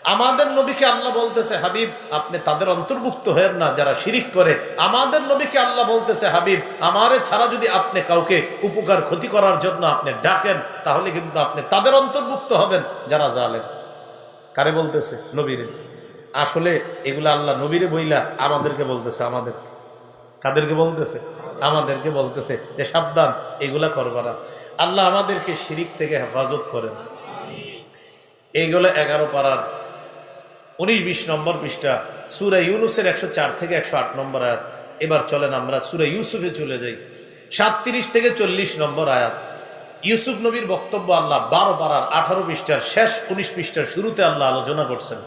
আমাদের নবীকে আল্লাহ বলতেছে, হাবিব আপনি তাদের অন্তর্ভুক্ত হয়েন না যারা শিরিক করে। আমাদের নবীকে আল্লাহ বলতেছে, হাবিব আমারে ছাড়া যদি আপনি কাউকে উপকার ক্ষতি করার জন্য আপনি ডাকেন, তাহলে কিন্তু আপনি তাদের অন্তর্ভুক্ত হবেন যারা জালেম। কারে বলতেছে? নবীরে। আসলে এগুলা আল্লাহ নবীরে বইলা আমাদেরকে বলতেছে। আমাদের কাদেরকে বলতেছে? আমাদেরকে বলতেছে যে সাবধান, এগুলা করবা না। আল্লাহ আমাদেরকে শিরিক থেকে হেফাজত করেন। এইগুলো 11 পারার 19-20 নম্বর পৃষ্ঠা, সূরা ইউনূসের 104 থেকে 108 নম্বর আয়াত। এবার চলেন আমরা সূরা ইউসুফে চলে যাই, 37 থেকে 40 নম্বর আয়াত। ইউসুফ নবীর বক্তব্য আল্লাহ 12 পারার 18 পৃষ্ঠার শেষ 19 পৃষ্ঠার শুরুতে আল্লাহ আলোচনা করছেন।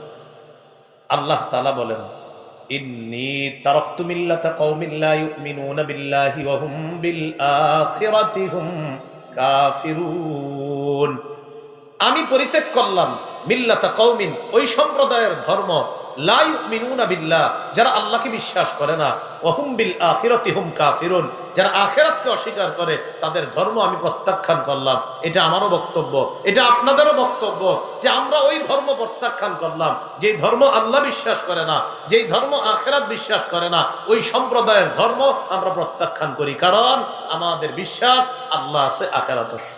আল্লাহ তাআলা বলেন, ইন্নী তারাকতু মিল্লাতা কওমিন লা ইউমিনুনা বিল্লাহি ওয়া হুম বিল আখিরাতি হুম কাফিরুন। আমি পরিত্যাগ করলাম মিল্লাতা কওমিন, ওই সম্প্রদায়ের ধর্ম, লা ইউমিনুনা বিল্লাহ, যারা আল্লাহকে বিশ্বাস করে না, ওয়া হুম বিল আখিরাতি হুম কাফিরুন, যারা আখিরাতকে অস্বীকার করে, তাদের ধর্ম আমি প্রত্যাখ্যান করলাম। এটা আমারও বক্তব্য, এটা আপনাদেরও বক্তব্য যে আমরা ওই ধর্ম প্রত্যাখ্যান করলাম যেই ধর্ম আল্লাহ বিশ্বাস করে না, যেই ধর্ম আখিরাত বিশ্বাস করে না, ওই সম্প্রদায়ের ধর্ম আমরা প্রত্যাখ্যান করি। কারণ আমাদের বিশ্বাস আল্লাহ আছে, আখিরাত আছে।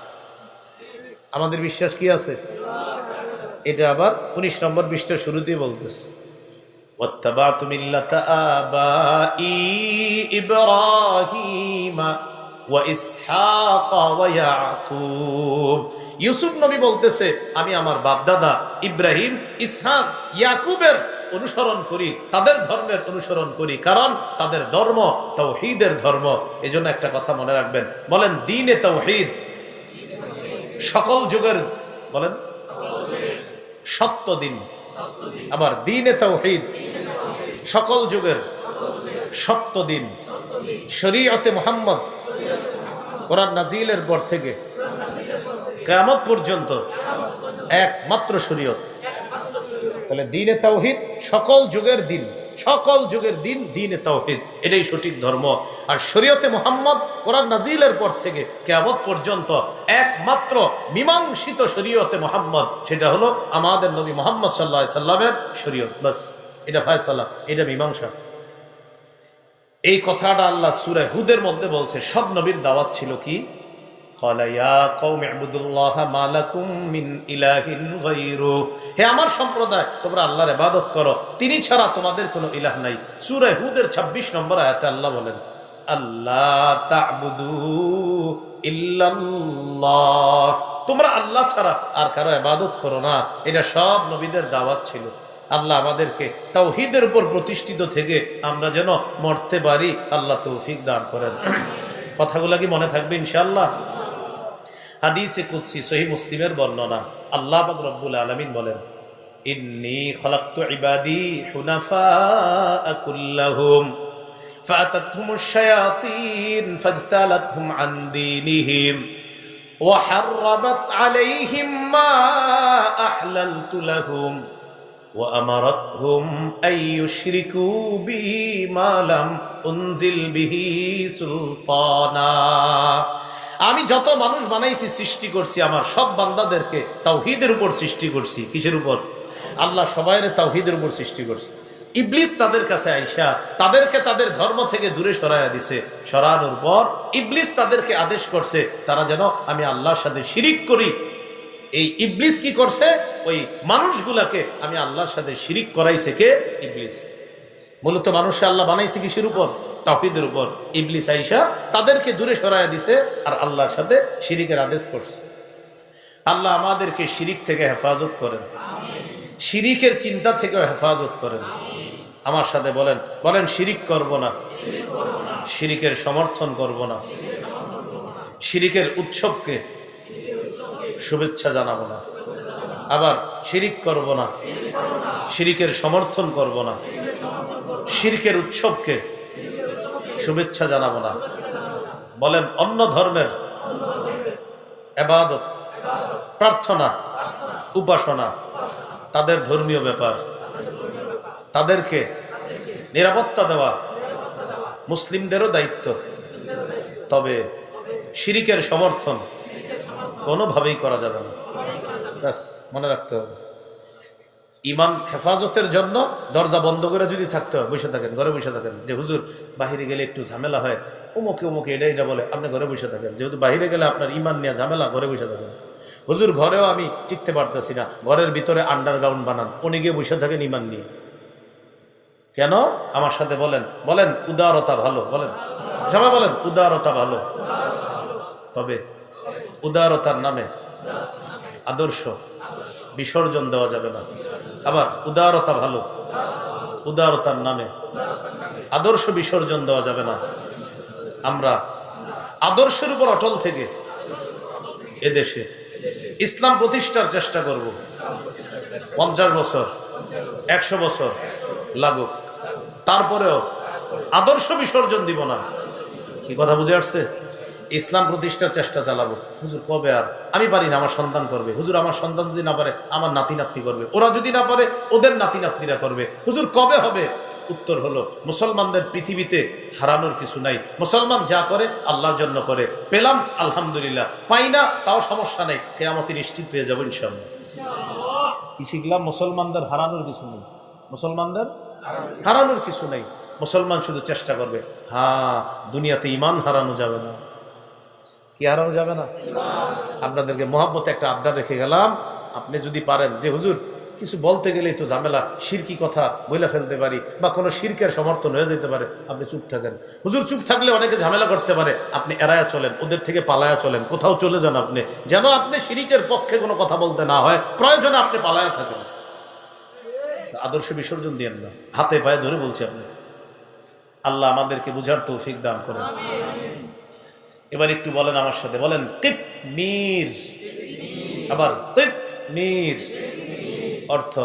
আমাদের বিশ্বাস কি আছে? এটা আবার 19 নম্বর পৃষ্ঠার শুরুতেই বলতেছে, ওয়াত্তাবাতু মিল্লাতা আবাই ইব্রাহিম ওয়া ইসহাক ওয়া ইয়াকুব। ইউসুফ নবী বলতেছে, আমি আমার বাপদাদা ইব্রাহিম, ইসহাক, ইয়াকুবের অনুসরণ করি, তাদের ধর্মের অনুসরণ করি, কারণ তাদের ধর্ম তাওহীদের ধর্ম। এজন্য একটা কথা মনে রাখবেন, বলেন দ্বীনে তাওহীদ সকল যুগের, বলেন সত্য দিন। আবার দ্বীনে তাওহীদ সকল যুগের সত্য দিন। শরীয়তে মুহাম্মদ কোরআন নাজিলের পর থেকে কিয়ামত পর্যন্ত একমাত্র শরীয়ত। তাহলে দ্বীনে তাওহীদ সকল যুগের দিন, সকল যুগের দিন দ্বীনে তাওহীদ, এটাই সঠিক ধর্ম। আর শরীয়তে মুহাম্মদ কোরআন নাজিলের পর থেকে কিয়ামত পর্যন্ত একমাত্র মীমাংসিত শরীয়তে মুহাম্মদ, সেটা হলো আমাদের নবী মুহাম্মদ সাল্লাল্লাহু আলাইহি সাল্লামের শরীয়ত। বাস, এটা ফয়সালা, এটা মীমাংসা। এই কথাটা আল্লাহ সূরা হুদের মধ্যে বলছে। সব নবীর দাওয়াত ছিল কি? ক্বালা ইয়া কওমি ইবুদুল্লাহা মা লাকুম মিন ইলাহিন গায়রু, হে আমার সম্প্রদায় তোমরা আল্লাহর ইবাদত করো, তিনি ছাড়া তোমাদের কোনো ইলাহ নাই। সূরা হুদের 26 নম্বর আয়াতে আল্লাহ বলেন, আল্লাহ তা'বুদু ইল্লাল্লাহ, তোমরা আল্লাহ ছাড়া আর কারো ইবাদত করো না। এটা সব নবীদের দাওয়াত ছিল। আল্লাহ আমাদেরকে তাওহীদের উপর প্রতিষ্ঠিত থেকে আমরা যেন মরতে পারি, আল্লাহ তৌফিক দান করেন। কথাগুলো কি মনে থাকবে ইনশাআল্লাহ? হাদিসে কুদসি সহিহ মুসলিমের বর্ণনা, আল্লাহ পাক রব্বুল আলামিন বলেন, ইন্নী খালাকতু ইবাদি হুনাফা কুল্লাহুম ফাতাতহুমুশ শায়াতিন ফাজতালাতহুম আন দীনিহিম ওয়া হাররামাত আলাইহিম মা আহলালতু লাহুম ওয়া আমারাতহুম আন ইউশরিকু বি মা লাম উনজিল বিহি সুলতানা। আমি যত মানুষ বানাইছি, সৃষ্টি করছি, আমার সব বান্দাদেরকে তাওহীদের উপর সৃষ্টি করছি। কিসের উপর? আল্লাহ সবাইরে তাওহীদের উপর সৃষ্টি করছে। ইবলিস তাদের কাছে আইসা তাদেরকে তাদের ধর্ম থেকে দূরে সরাইয়া দিছে। সরানোর পর ইবলিস তাদেরকে আদেশ করছে তারা যেন আমি আল্লাহর সাথে শিরিক করি। এই ইবলিস কি করছে? ওই মানুষগুলাকে আমি আল্লাহর সাথে শিরিক করাইছে কে? ইবলিস। মূলত মানুষকে আল্লাহ বানাইছে কিসের উপর? তাওহীদের উপর। ইবলিস আইসা তাদেরকে দূরে সরাইয়া দিছে আর আল্লাহর সাথে শিরিকের আদেশ করছে। আল্লাহ আমাদেরকে শিরিক থেকে হেফাজত করেন, শিরিকের চিন্তা থেকে হেফাজত করেন। আমার সাথে বলেন, বলেন শিরিক করব না, শিরিকের সমর্থন করব না, শিরিকের উৎসবকে শুভেচ্ছা জানাবো না। আবার শিরিক করব না, শিরিকের সমর্থন করব না, শিরকের উৎসবকে শুভেচ্ছা জানাবো না। বলেন অন্য ধর্মের ইবাদত, প্রার্থনা, উপাসনা তাদের ধর্মীয় ব্যাপার, তাদেরকে নিরাপত্তা দেওয়া মুসলিমদেরও দায়িত্ব। তবে শিরিকের সমর্থন কোনোভাবেই করা যাবে না। ব্যাস মনে রাখতে হবে। ইমান হেফাজতের জন্য দরজা বন্ধ করে যদি থাকতে হয়, বসে থাকেন, ঘরে বসে থাকেন। যে হুজুর বাহিরে গেলে একটু ঝামেলা হয়, অমুকে অমুকে এটা এটা বলে, আপনি ঘরে বসে থাকেন। যেহেতু বাহিরে গেলে আপনার ইমান নিয়ে ঝামেলা, ঘরে বসে থাকেন। হুজুর ঘরেও আমি টিকতে পারতেছি না, ঘরের ভিতরে আন্ডারগ্রাউন্ড বানান, উনি গিয়ে বসে থাকেন ইমান নিয়ে। কেন? আমার সাথে বলেন, বলেন উদারতা ভালো, বলেন সবাই বলেন উদারতা ভালো। তবে উদারতার নামে আদর্শ বিসর্জন দেওয়া যাবে না। আবার উদারতা ভালো, উদারতার নামে আদর্শ বিসর্জন দেওয়া যাবে না। আমরা আদর্শের উপর অটল থেকে এদেশে ইসলাম প্রতিষ্ঠার চেষ্টা করব। 50 বছর 100 বছর লাগুক, তারপরেও আদর্শ বিসর্জন দিব না। কি কথা বুঝে আসছে? ইসলাম প্রতিষ্ঠার চেষ্টা চালাবো। হুজুর কবে? আর আমি পারি না, আমার সন্তান করবে। হুজুর আমার সন্তান যদি না পারে, আমার নাতি নাতনি করবে। ওরা যদি না পারে, ওদের নাতি নাতনিরা করবে। হুজুর কবে হবে? উত্তর হলো, মুসলমানদের পৃথিবীতে হারানোর কিছু নাই। মুসলমান যা করে আল্লাহর জন্য করে। পেলাম আলহামদুলিল্লাহ, পাই না তাও সমস্যা নেই, কিয়ামতে নিশ্চিত পেয়ে যাবো ইনশাআল্লাহ। কি শিখলাম? মুসলমানদের হারানোর কিছু নেই, মুসলমানদের হারানোর কিছু নেই। মুসলমান শুধু চেষ্টা করবে। হ্যাঁ, দুনিয়াতে ইমান হারানো যাবে না। কি হারানো যাবে না? আপনাদেরকে মহব্বতে একটা আবদার রেখে গেলাম। আপনি যদি পারেন যে হুজুর কিছু বলতে গেলেই তো ঝামেলা, শিরকি কথা বলে ফেলতে পারি, বা কোনো শিরকের সমর্থন হয়ে যেতে পারে, আপনি চুপ থাকেন। হুজুর চুপ থাকলে অনেকে ঝামেলা করতে পারে, আপনি এড়ায়া চলেন, ওদের থেকে পালায়া চলেন, কোথাও চলে যান আপনি, যেন আপনি শিরকের পক্ষে কোনো কথা বলতে না হয়, প্রয়োজনে আপনি পালায়া থাকেন। আদর্শ বিসর্জন দিয়েন না, হাতে পায়ে ধরে বলছি আপনি। আল্লাহ আমাদেরকে বুঝার তৌফিক দান করেন। এবার একটু বলেন আমার সাথে, বলেন কিতমির। আবার কিতমির অর্থ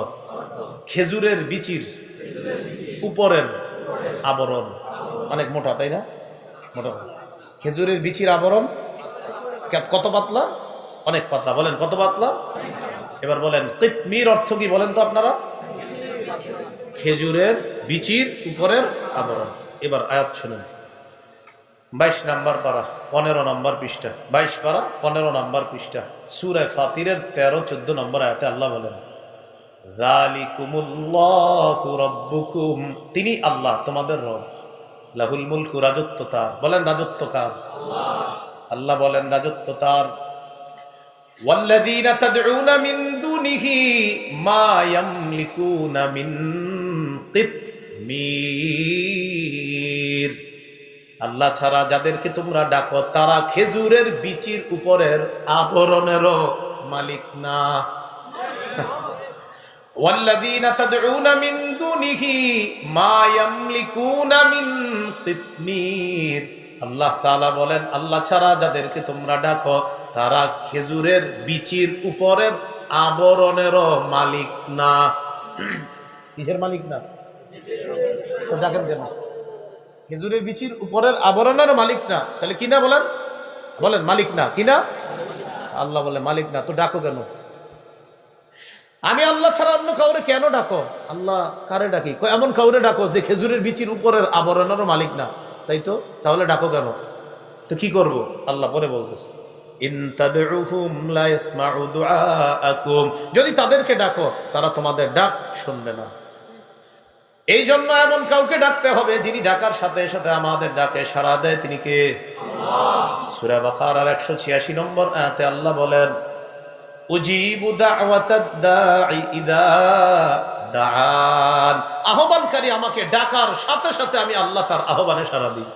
খেজুরের বিচির উপরের আবরণ। অনেক মোটা, তাই না? মোটা। খেজুরের বিচির আবরণ কত পাতলা? অনেক পাতলা। বলেন কত পাতলা? এবার বলেন কিতমির অর্থ কি বলেন তো আপনারা? খেজুরের বিচির উপরের আবরণ। এবার আয়াত শুনুন। 22 নম্বর পারা 15 নম্বর পৃষ্ঠা। 22 পারা 15 নম্বর পৃষ্ঠা, সূরা ফাতিরের 13-14 নম্বর আয়াতে আল্লাহ বলেন, যালিকুমুল্লাহু রাব্বুকুম, তিনি আল্লাহ তোমাদের রব। লাহুল মুলকু, রাজত্ব তার। বলেন রাজত্ব কার? আল্লাহ বলেন রাজত্ব তার। ওয়াল্লাযীনা তাদউনা মিন দুনিহি মা ইয়ামলিকুনা মিন কিতমির, আল্লাহ ছাড়া যাদেরকে তোমরা ডাকো তারা খেজুরের বিচির উপরের আবরণেরও মালিক না। ওয়াল্লাযীনা তাদউনা মিন দুনিহি মা ইয়ামলিকুনা মিন কিতমির, আল্লাহ তাআলা বলেন আল্লাহ ছাড়া যাদেরকে তোমরা ডাকো তারা খেজুরের বিচির উপরের আবরণেরও মালিক না। কিসের মালিক না? তো ডাকেন কেন? খেজুরের বিচির উপরের আবরণের মালিক না, তাহলে কিনা? বলেন বলেন মালিক না, কিনা? আল্লাহ বলে মালিক না, তো ডাকো কেন? আমি আল্লাহ ছাড়া অন্য কাউরে কেন ডাকো? আল্লাহ কারে ডাকি? এমন কাউরে ডাকো যে খেজুরের বিচির উপরের আবরণেরও মালিক না, তাই তো? তাহলে ডাকো কেন? তো কি করব? আল্লাহ পরে বলতেছে, ইন তাদউহুম লা ইয়াসমাউ দুআআকুম, যদি তাদেরকে ডাকো তারা তোমাদের ডাক শুনবে না। এই জন্য এমন কাউকে ডাকতে হবে যিনি ডাকার সাথে সাথে আমাদের ডাকে সাড়া দেয়। তিনি কে? সূরা বাকারার 186 নম্বর আয়াতে আল্লাহ বলেন, উজিবু দাওয়াতাদ দাঈ ইদা দাআন, আহ্বানকারী আমাকে ডাকার সাথে সাথে আমি আল্লাহ তার আহ্বানে সাড়া দিই।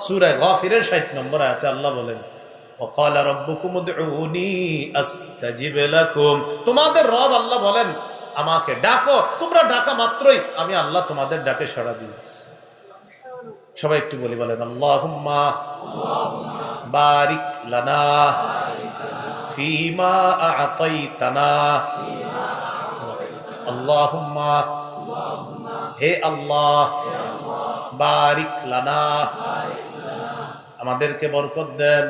সূরা গাফিরের 60 নম্বর আয়াতে আল্লাহ বলেন, ওয়াকালা রাব্বুকুম উদউনি আস্তাজিব লাকুম, তোমাদের রব আল্লাহ বলেন আমাকে ডাকো, তোমরা ডাকা মাত্রই আমি আল্লাহ তোমাদের ডাকে সাড়া দিয়েছি। সবাই একটু বলি, বলেন আল্লাহুম্মা বারিক লানা ফিমা আ'তাইতানা, আল্লাহুম্মা, হে আল্লাহ, বারিক লানা, আমাদেরকে বরকত দেন,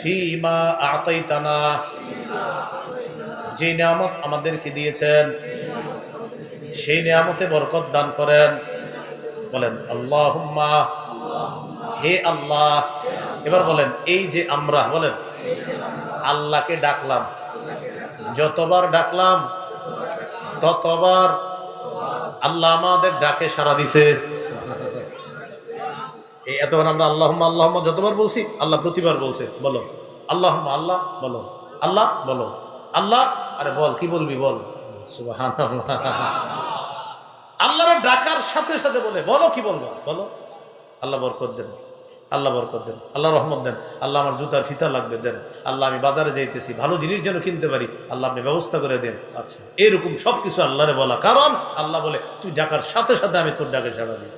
ফিমা আ'তাইতানা, যে নিয়ামত আমাদেরকে দিয়েছেন সেই নিয়ামতে বরকত দান করেন। বলেন আল্লাহুম্মা, হে আল্লাহ। এবার বলেন এই যে আমরা, বলেন আল্লাহকে ডাকলাম, যতবার ডাকলাম ততবার আল্লাহ আমাদের ডাকে সাড়া দিছে। এই এতবার আমরা আল্লাহুম্মা আল্লাহুম্মা যতবার বলছি, আল্লাহ প্রতিবার বলছে বলো আল্লাহুম্মা, আল্লাহ বলো, আল্লাহ বলো, আল্লাহ। আরে বল, কি বলবি বল। সুবহানাল্লাহ। আল্লাহর ডাকার সাথে সাথে বলে বলো, কি বলবো বলো। আল্লাহ বরকত দেন, আল্লাহ বরকত দেন, আল্লাহ রহমত দেন, আল্লাহ আমার জুতার ফিতা লাগবে দেন, আল্লাহ আমি বাজারে যাইতেছি ভালো জিনিস যেন কিনতে পারি, আল্লাহ আপনি ব্যবস্থা করে দেন। আচ্ছা, এরকম সবকিছু আল্লাহরে বলা, কারণ আল্লাহ বলে তুই ডাকার সাথে সাথে আমি তোর ডাকে সাড়া দিই।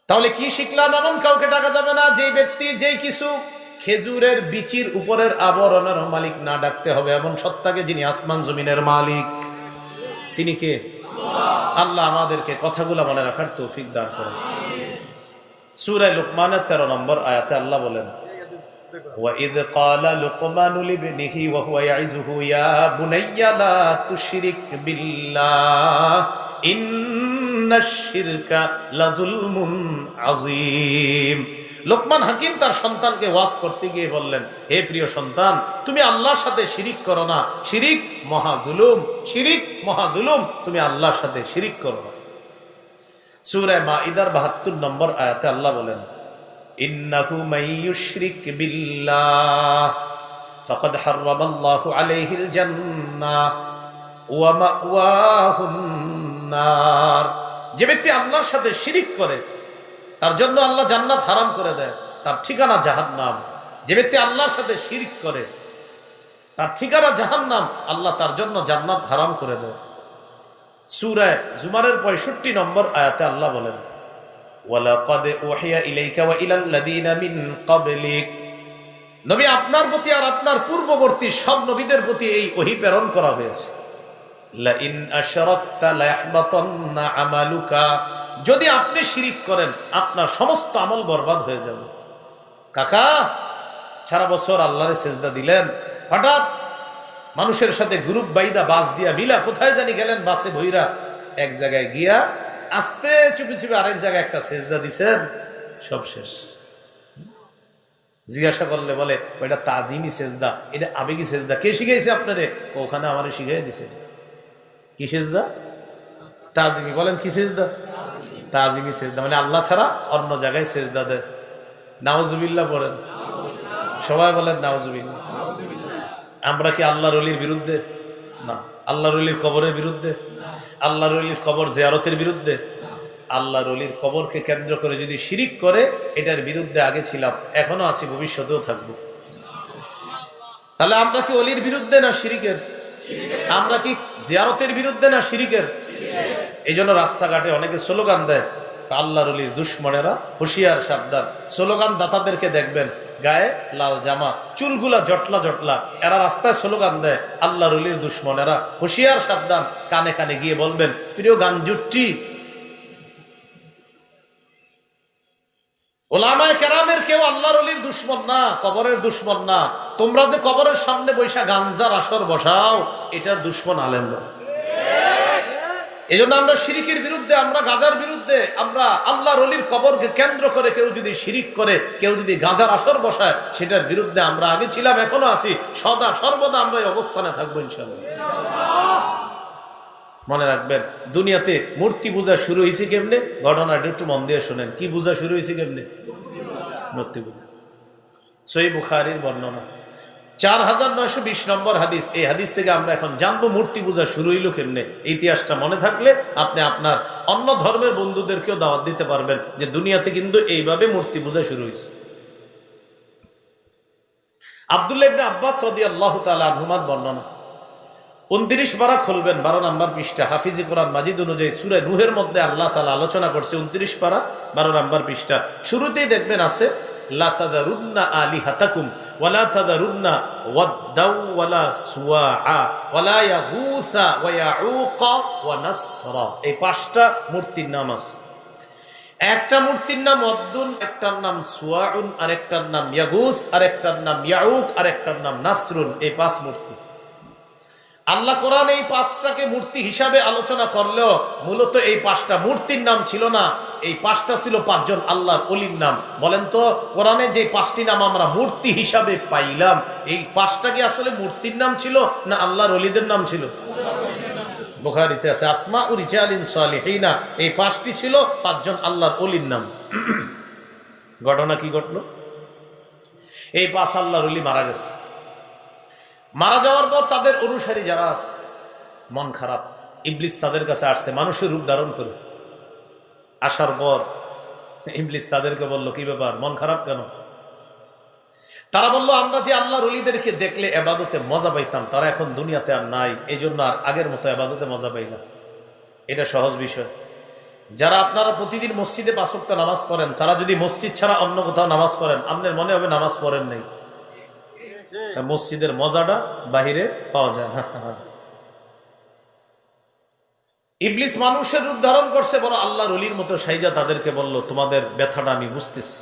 তাহলে কি শিখলাম? এমন কাউকে ডাকা যাবে না যেই ব্যক্তি যেই কিছু খেজুরের বিচির উপরের আবরণের মালিক না ডাকতে হবে এমন সত্তাকে, যিনি আসমান জমিনের মালিক। তিনি কে? আল্লাহ আমাদেরকে কথাগুলো মনে রাখার তৌফিক দান করেন। সূরা লুকমানের 13 নম্বর আয়াতে আল্লাহ বলেন, وَإِذْ قَالَ لُقْمَانُ لِابْنِهِ وَهُوَ يَعِظُهُ يَا بُنَيَّ لَا تُشْرِكْ بِاللَّهِ إِنَّ الشِّرْكَ لَظُلْمٌ عَظِيمٌ। লোকমান হাকিম তার সন্তানকে ওয়াজ করতে গিয়ে বললেন, হে প্রিয় সন্তান, তুমি আল্লাহর সাথে শিরিক করো না, শিরিক মহাজুলুম, শিরিক মহাজুলুম, তুমি আল্লাহর সাথে শিরিক করো না। সূরা মাঈদার ৭২ নম্বর আয়াতে আল্লাহ বলেন, ইন্নাহু মাইয়ুশরিক বিল্লাহ ফাকাদ হারামাল্লাহু আলাইহিল জান্নাহ ওয়া মাওয়াহুন নার। যে ব্যক্তি আল্লাহর সাথে শিরিক করে তার জন্য আল্লাহ জান্নাত হারাম করে দেয়, তার ঠিকানা জাহান্নাম। যে ব্যক্তি আল্লাহর সাথে শিরিক করে তার ঠিকানা জাহান্নাম, আল্লাহ তার জন্য জান্নাত হারাম করে দেয়। সূরা জুমারের 65 নম্বর আয়াতে আল্লাহ বলেন, ওয়ালাকাদ উহিয়া ইলাইকা ওয়া ইলাল লাযিনা মিন ক্বাবলিক। নবী আপনার প্রতি আর আপনার পূর্ববর্তী সব নবীদের প্রতি এই ওহী প্রেরণ করা হয়েছে, লা ইন আশরাকতা লা ইয়াহবাতান্না আমালুকা। যদি আপনি শিরিক করেন আপনার সমস্ত আমল বরবাদ হয়ে যাবে। কাকা সারা বছর আল্লাহরে সেজদা দিলেন, হঠাৎ মানুষের সাথে গ্রুপ বাইদা বাস দিয়া বিলা কোথায় জানি গেলেন, বাসে ভইরা এক জায়গায় গিয়া আস্তে চুপি চুপি আরেক জায়গায় একটা সেজদা দিছেন, সব শেষ। জিজ্ঞাসা করলে বলে ওইটা তাজিমি সেজদা, এটা আবেগী সেজদা। কে শিখাইছে আপনারে? ওখানে আমারে শিখাই দিছে। কি সেজদা? তাজিমি। বলেন কি সেজদা? তাজিমি সেজদা, মানে আল্লাহ ছাড়া অন্য জায়গায় সেজদা দেয়। নাউজুবিল্লাহ পড়েন, সবাই বলেন নাউজুবিল্লাহ। আমরা কি আল্লাহর ওলির বিরুদ্ধে? না। আল্লাহর ওলির কবরের বিরুদ্ধে? আল্লাহর ওলির কবর জিয়ারতের বিরুদ্ধে? আল্লাহর ওলির কবরকে কেন্দ্র করে যদি শিরিক করে, এটার বিরুদ্ধে আগে ছিলাম, এখনো আছি, ভবিষ্যতেও থাকবো। তাহলে আমরা কি ওলির বিরুদ্ধে না শিরিকের? আমরা কি জিয়ারতের বিরুদ্ধে না শিরিকের? এই জন্য রাস্তাঘাটে অনেকে স্লোগান দেয়, আল্লাহর ওলির দুশ্মনেরা হুঁশিয়ার সাবধান। স্লোগান দাতাদেরকে দেখবেন গায়ে লাল জামা, চুলগুলা জটলা জটলা, এরা রাস্তায় স্লোগান দেয় আল্লাহর ওলির দুশ্মনেরা হুঁশিয়ার সাবধান। কানে কানে গিয়ে বলবেন, প্রিয় গাঞ্জুট্টি, ওলামায়ে কেরামের কেউ আল্লাহর ওলির দুশ্মন না, কবরের দুশ্মন না। তোমরা যে কবরের সামনে বৈশা গাঞ্জার আসর বসাও, এটার দুশ্মন আলেমরা। এই জন্য আমরা শিরিকের বিরুদ্ধে, আমরা গাঁজার বিরুদ্ধে। আমরা আল্লাহর ওলির কবরকে কেন্দ্র করে কেউ যদি শিরিক করে, কেউ যদি গাঁজার আসর বসায়, সেটার বিরুদ্ধে আমরা আগে ছিলাম, এখনো আছি, সদা সর্বদা আমরা এই অবস্থানে থাকবো ইনশাআল্লাহ। মনে রাখবেন, দুনিয়াতে মূর্তি পূজা শুরু হয়েছে কেমনে? ঘটনাটা একটু মন দিয়ে শোনেন। কি পূজা শুরু হয়েছে কেমনে? মূর্তি পূজা। সহিহ বুখারীর বর্ণনা 4920 নম্বর হাদিস। এই হাদিস থেকে আমরা এখন জানবো মূর্তি পূজা শুরু হইল কেমনে। ইতিহাসটা মনে থাকলে আপনি আপনার অন্য ধর্মের বন্ধুদেরকেও দাওয়াত দিতে পারবেন যে দুনিয়াতে কিন্তু এইভাবে মূর্তি পূজা শুরু হয়েছে। আব্দুল্লাহ ইবনে আব্বাস রাদিয়াল্লাহু তাআলা আনহুমার বর্ণনা। 29 পারা খুলবেন, 12 নম্বর পৃষ্ঠা। হাফিজি কোরআন মাজিদ অনুযায়ী সূরা নূহের মধ্যে আল্লাহ তাআলা আলোচনা করছে। 29 পারা 12 নম্বর পৃষ্ঠা। শুরুতেই দেখবেন আছে, লা তাযারুন্না আলিহাতাকুম ওয়ালা তাযারুন্না ওয়াদ্দাও ওয়ালা সুওয়া ওয়ালা ইয়াগুসা ওয়া ইয়াউকা ওয়া নাসরা। এই 5টা মূর্তির নাম আছে। একটা মূর্তির নাম ওয়াদ্দুন, একটার নাম সুওয়াউন, আরেকটার নাম ইয়াগুস, আরেকটার নাম ইয়াউক, আরেকটার নাম নাসরুন। এই 5 মূর্তি। আল্লাহ কোরআন এই পাঁচটাকে মূর্তি হিসাবে আলোচনা করলেও মূলত এই পাঁচটা মূর্তির নাম ছিল না, এই পাঁচটা ছিল পাঁচজন আল্লাহর ওলির নাম। বলেন তো কোরআনে যে পাঁচটি নাম আমরা মূর্তি হিসাবে পাইলাম, এই পাঁচটা কি আসলে মূর্তির নাম ছিল না আল্লাহর ওলিদের নাম ছিল? বুখারীতে আছে আসমাউ রিজালিন সালিহিনা, এই পাঁচটি ছিল পাঁচজন আল্লাহর ওলির নাম। ঘটনা কি ঘটলো? এই পাঁচ আল্লাহর ওলি মারা গেছে। মারা যাওয়ার পর তাদের অনুসারী যারা আছে মন খারাপ, ইবলিস তাদের কাছে আসছে মানুষের রূপ ধারণ করে। আসার পর ইবলিস তাদেরকে বলল, কি ব্যাপার, মন খারাপ কেন? তারা বলল, আমরা যে আল্লাহর ওলিদেরকে দেখলে ইবাদতে মজা পাইতাম, তারা এখন দুনিয়াতে আর নাই, এই জন্য আর আগের মতো ইবাদতে মজা পাই না। এটা সহজ বিষয়। যারা আপনারা প্রতিদিন মসজিদে 5 ওয়াক্ত নামাজ পড়েন, তারা যদি মসজিদ ছাড়া অন্য কোথাও নামাজ পড়েন, আপনার মনে হবে নামাজ পড়েন নাই। মসজিদের মজাটা বাহিরে পাওয়া যায় না। ইবলিস মানুষের রূপ ধারণ করছে, বড় আল্লাহর ওলির মতো সাইজা তাদেরকে বলল, তোমাদের ব্যথাটা আমি বুঝতেছি।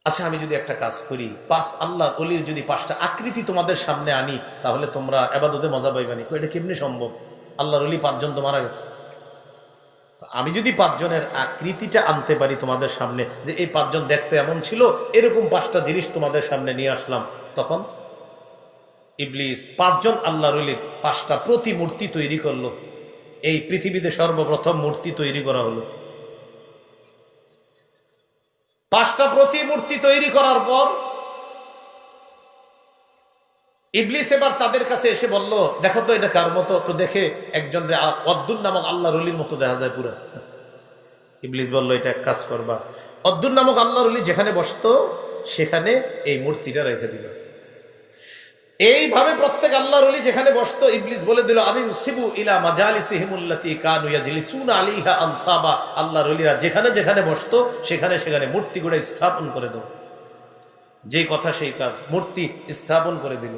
আচ্ছা, আমি যদি একটা কাজ করি, পাঁচ আল্লাহর ওলির যদি 5টা আকৃতি তোমাদের সামনে আনি, তাহলে তোমরা ইবাদতে মজা পাইবানি। এটা কেমনি সম্ভব? আল্লাহর ওলি 5 জন তো মারা গেছে। আমি যদি 5 জনের আকৃতিটা আনতে পারি তোমাদের সামনে, যে এই 5 জন দেখতে এমন ছিল, এরকম 5টা জিনিস তোমাদের সামনে নিয়ে আসলাম, তখন ইবলিস 5 জন আল্লাহর ওলির 5টা প্রতিমূর্তি তৈরি করলো। এই পৃথিবীতে সর্বপ্রথম মূর্তি তৈরি করা হলো। 5টা প্রতিমূর্তি তৈরি করার পর ইবলিস এবার তাদের কাছে এসে বলল, দেখো তো এটা কার মতো? তো দেখে একজন অদ্দুর নামক আল্লাহর ওলির মতো দেখা যায় পুরো। ইবলিস বলল, এটা এক কাজ করবা, অদ্দুর নামক আল্লাহর ওলি যেখানে বসতো সেখানে এই মূর্তিটা রেখে দিল। এইভাবে প্রত্যেক আল্লাহর ওলি যেখানে বসতো, ইবলিস বলে দিল, আনিসিবু ইলা মাজালিসিহিমুল্লাতী কানু ইয়াজলিসুনা আলাইহা আনসাবা, আল্লাহর ওলিরা যেখানে যেখানে বসতো সেখানে সেখানে মূর্তিগুলো স্থাপন করে দাও। যেই কথা সেই কাজ, মূর্তি স্থাপন করে দিল।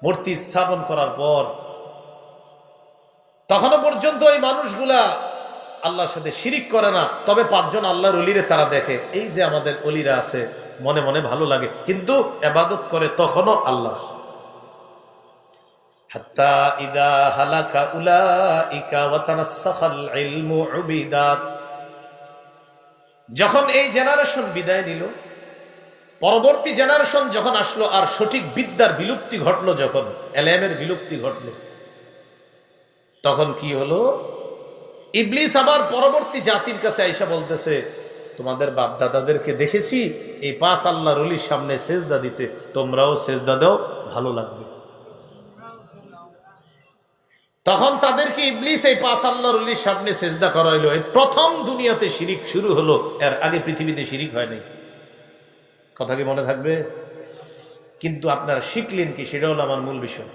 মূর্তি স্থাপন করার পর তখনও পর্যন্ত এই মানুষগুলা আল্লাহর সাথে শিরিক করে না, তবে 5 জন আল্লাহর ওলিরে তারা দেখে, এই যে আমাদের ওলিরা আছে, মনে মনে ভালো লাগে, কিন্তু ইবাদত করে তখনও আল্লাহ। হাত্তা ইদা হালাকা উলাইকা ওয়া তানাসসাখাল ইলমু উবিদাত, যখন এই জেনারেশন বিদায় নিল, পরবর্তী জেনারেশন যখন আসলো, আর সঠিক বিদ্যার বিলুপ্তি ঘটলো, যখন এলেমের বিলুপ্তি ঘটলো, তখন কি হলো? ইবলিস আবার পরবর্তী জাতির কাছে আইসা বলতেছে, তোমাদের বাপ দাদাদেরকে দেখেছি এই 5 আল্লাহর ওলির সামনে সেজদা দিতে, তোমরাও সেজদা দাও, ভালো লাগবে। তখন তাদেরকে ইবলিস এই 5 আল্লাহর ওলির সামনে সেজদা করাইলো। এই প্রথম দুনিয়াতে শিরিক শুরু হলো, এর আগে পৃথিবীতে শিরিক হয় নাই। কথা কি মনে থাকবে? কিন্তু আপনারা শিখলেন কি, সেটা হলো আমার মূল বিষয়।